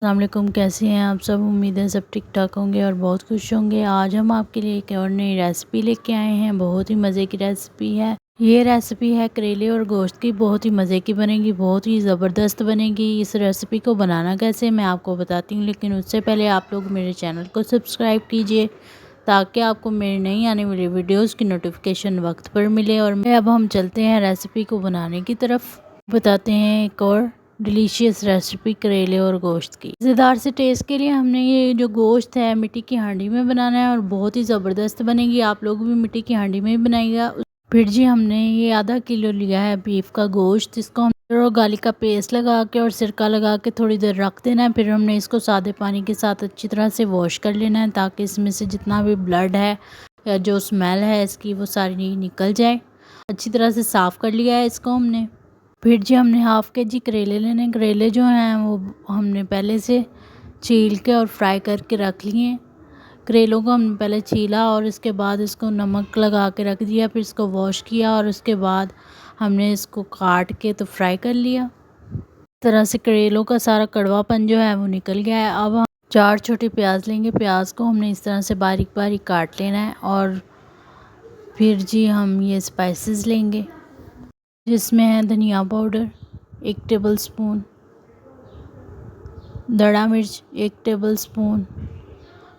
अस्सलाम वालेकुम, कैसे हैं आप सब। उम्मीद है सब ठीक ठाक होंगे और बहुत खुश होंगे। आज हम आपके लिए एक और नई रेसिपी लेके आए हैं। बहुत ही मज़े की रेसिपी है। ये रेसिपी है करेले और गोश्त की। बहुत ही मज़े की बनेगी, बहुत ही ज़बरदस्त बनेगी। इस रेसिपी को बनाना कैसे मैं आपको बताती हूँ, लेकिन उससे पहले आप लोग मेरे चैनल को सब्सक्राइब कीजिए ताकि आपको मेरी नई आने वाली वीडियोज़ की नोटिफिकेशन वक्त पर मिले। और अब हम चलते हैं रेसिपी को बनाने की तरफ। बताते हैं एक और डिलीशियस रेसिपी करेले और गोश्त की। मज़ेदार से टेस्ट के लिए हमने ये जो गोश्त है मिट्टी की हांडी में बनाना है और बहुत ही ज़बरदस्त बनेगी। आप लोग भी मिट्टी की हांडी में ही बनाइएगा। फिर जी हमने ये आधा किलो लिया है बीफ का गोश्त। इसको हम और गार्लिक का पेस्ट लगा के और सिरका लगा के थोड़ी देर रख देना है। फिर हमने इसको सादे पानी के साथ अच्छी तरह से वॉश कर लेना है ताकि इसमें से जितना भी ब्लड है या जो स्मेल है इसकी वो सारी निकल जाए। अच्छी तरह से साफ़ कर लिया है इसको हमने। फिर जी हमने हाफ़ के जी करेले लेने। करेले जो हैं वो हमने पहले से छील के और फ्राई करके रख लिए हैं। करेलों को हमने पहले छीला और इसके बाद इसको नमक लगा के रख दिया। फिर इसको वॉश किया और उसके बाद हमने इसको काट के तो फ्राई कर लिया। इस तरह से करेलों का सारा कड़वापन जो है वो निकल गया है। अब हम 4 छोटे प्याज लेंगे। प्याज को हमने इस तरह से बारीक बारीक काट लेना है। और फिर जी हम ये स्पाइसेस लेंगे जिसमें है धनिया पाउडर 1 टेबलस्पून, दड़ा मिर्च 1 टेबलस्पून,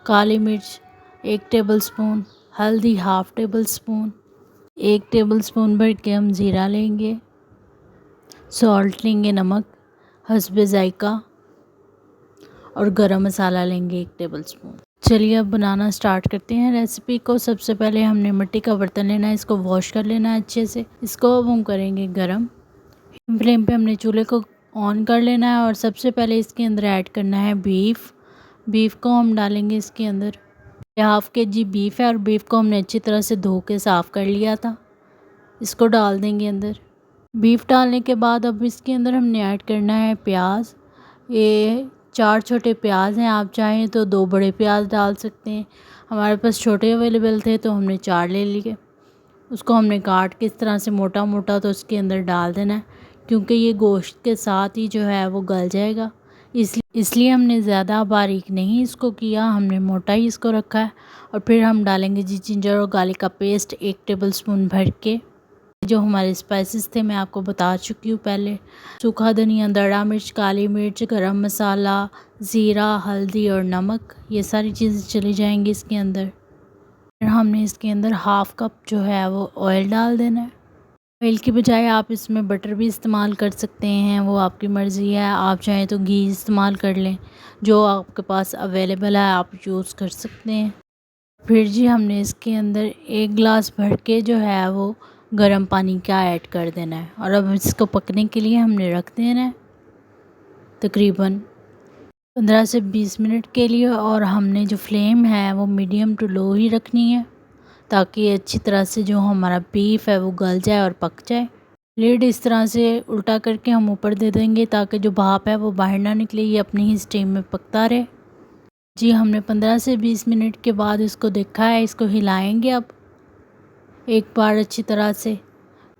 काली मिर्च 1 टेबलस्पून, हल्दी हाफ़ टेबलस्पून, 1 टेबलस्पून भर के हम ज़ीरा लेंगे, सॉल्ट लेंगे नमक हस्बे ज़ायका और गरम मसाला लेंगे 1 टेबलस्पून। चलिए अब बनाना स्टार्ट करते हैं रेसिपी को। सबसे पहले हमने मिट्टी का बर्तन लेना है, इसको वॉश कर लेना है अच्छे से। इसको अब हम करेंगे गरम। फ्लेम पे हमने चूल्हे को ऑन कर लेना है और सबसे पहले इसके अंदर ऐड करना है बीफ को हम डालेंगे इसके अंदर। ये हाफ़ के जी बीफ है और बीफ को हमने अच्छी तरह से धो के साफ़ कर लिया था। इसको डाल देंगे अंदर। बीफ डालने के बाद अब इसके अंदर हमने ऐड करना है प्याज। ये 4 छोटे प्याज हैं, आप चाहें तो 2 बड़े प्याज डाल सकते हैं। हमारे पास छोटे अवेलेबल थे तो हमने 4 ले लिए। उसको हमने काट के इस तरह से मोटा मोटा तो उसके अंदर डाल देना है, क्योंकि ये गोश्त के साथ ही जो है वो गल जाएगा। इसलिए हमने ज़्यादा बारीक नहीं इसको किया, हमने मोटा ही इसको रखा है। और फिर हम डालेंगे जी जिंजर और गार्लिक का पेस्ट 1 टेबलस्पून भर के। जो हमारे स्पाइसेस थे मैं आपको बता चुकी हूँ पहले। सूखा धनिया, दड़ा मिर्च, काली मिर्च, गरम मसाला, ज़ीरा, हल्दी और नमक, ये सारी चीज़ें चली जाएंगी इसके अंदर। फिर हमने इसके अंदर हाफ़ कप जो है वो ऑयल डाल देना है। ऑयल की बजाय आप इसमें बटर भी इस्तेमाल कर सकते हैं, वो आपकी मर्ज़ी है। आप चाहें तो घी इस्तेमाल कर लें, जो आपके पास अवेलेबल है आप यूज़ कर सकते हैं। फिर जी हमने इसके अंदर 1 गिलास भर के जो है वो गर्म पानी का ऐड कर देना है। और अब इसको पकने के लिए हमने रख देना है तकरीबन 15 से 20 मिनट के लिए। और हमने जो फ्लेम है वो मीडियम टू लो ही रखनी है ताकि अच्छी तरह से जो हमारा बीफ है वो गल जाए और पक जाए। लिड इस तरह से उल्टा करके हम ऊपर दे देंगे ताकि जो भाप है वो बाहर ना निकले, ये अपनी ही स्टीम में पकता रहे। जी हमने 15 से 20 मिनट के बाद इसको देखा है। इसको हिलाएंगे अब एक बार अच्छी तरह से।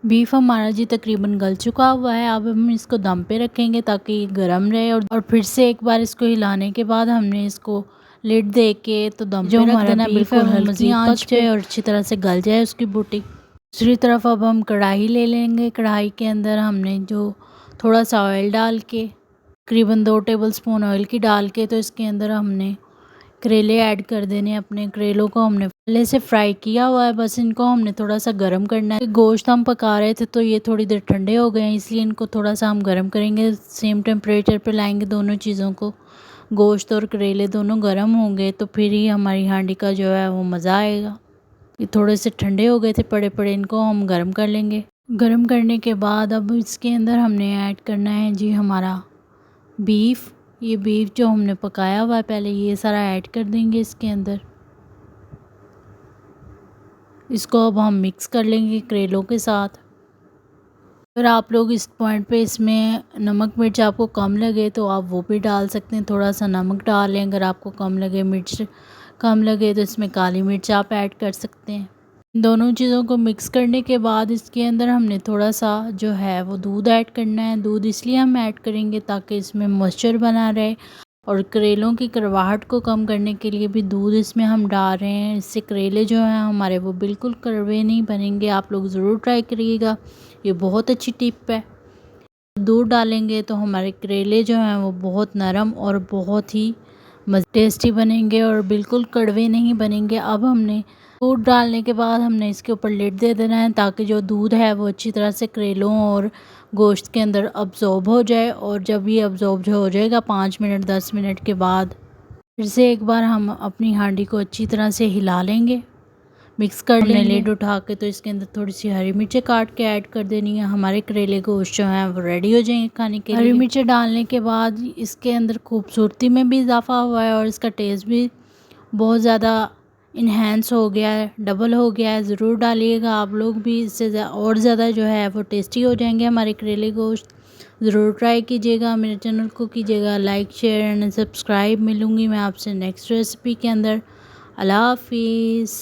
बीफ हमारा जी तकरीबन गल चुका हुआ है। अब हम इसको दम पे रखेंगे ताकि ये गर्म रहे। और फिर से एक बार इसको हिलाने के बाद हमने इसको लिड दे के तो दम पे रख देना बिल्कुल हल्की आंच पे और अच्छी तरह से गल जाए उसकी बूटी। दूसरी तरफ अब हम कढ़ाई ले लेंगे। कढ़ाई के अंदर हमने जो थोड़ा सा ऑयल डाल के, तकरीबन 2 टेबलस्पून ऑयल की डाल के, तो इसके अंदर हमने करेले ऐड कर देने। अपने करेलों को हमने पहले से फ्राई किया हुआ है, बस इनको हमने थोड़ा सा गर्म करना है। गोश्त हम पका रहे थे तो ये थोड़ी देर ठंडे हो गए हैं, इसलिए इनको थोड़ा सा हम गर्म करेंगे। सेम टेम्परेचर पे लाएंगे दोनों चीज़ों को। गोश्त और करेले दोनों गर्म होंगे तो फिर ही हमारी हांडी का जो है वो मज़ा आएगा। ये थोड़े से ठंडे हो गए थे पड़े पड़े, इनको हम गर्म कर लेंगे। गर्म करने के बाद अब इसके अंदर हमने ऐड करना है जी हमारा बीफ। ये बीफ जो हमने पकाया हुआ है पहले, ये सारा ऐड कर देंगे इसके अंदर। इसको अब हम मिक्स कर लेंगे करेलों के साथ। अगर आप लोग इस पॉइंट पे इसमें नमक मिर्च आपको कम लगे तो आप वो भी डाल सकते हैं, थोड़ा सा नमक डाल लें। अगर आपको कम लगे, मिर्च कम लगे, तो इसमें काली मिर्च आप ऐड कर सकते हैं। दोनों चीज़ों को मिक्स करने के बाद इसके अंदर हमने थोड़ा सा जो है वो दूध ऐड करना है। दूध इसलिए हम ऐड करेंगे ताकि इसमें मॉइस्चर बना रहे और करेलों की कड़वाहट को कम करने के लिए भी दूध इसमें हम डाल रहे हैं। इससे करेले जो हैं हमारे वो बिल्कुल कड़वे नहीं बनेंगे। आप लोग ज़रूर ट्राई करिएगा, ये बहुत अच्छी टिप है। दूध डालेंगे तो हमारे करेले जो हैं वो बहुत नरम और बहुत ही टेस्टी बनेंगे और बिल्कुल कड़वे नहीं बनेंगे। अब हमने दूध डालने के बाद हमने इसके ऊपर लिड दे देना है ताकि जो दूध है वो अच्छी तरह से करेलों और गोश्त के अंदर अब्ज़ॉर्ब हो जाए। और जब ये अब्ज़ॉर्ब हो जाएगा 5 मिनट 10 मिनट के बाद फिर से एक बार हम अपनी हांडी को अच्छी तरह से हिला लेंगे, मिक्स कर लेंगे। लिड उठा के तो इसके अंदर थोड़ी सी हरी मिर्चें काट के ऐड कर देनी है। हमारे करेले गोश्त जो हैं वो रेडी हो जाएंगे खाने के लिए। हरी मिर्चें डालने के बाद इसके अंदर खूबसूरती में भी इजाफा हुआ है और इसका टेस्ट भी बहुत ज़्यादा इन्हेंस हो गया है, डबल हो गया है। ज़रूर डालिएगा आप लोग भी, इससे और ज़्यादा जो है वो टेस्टी हो जाएंगे हमारे करेले गोश्त। ज़रूर ट्राई कीजिएगा, मेरे चैनल को कीजिएगा लाइक शेयर एंड सब्सक्राइब। मिलूँगी मैं आपसे नेक्स्ट रेसिपी के अंदर। अल्लाह हाफिज़।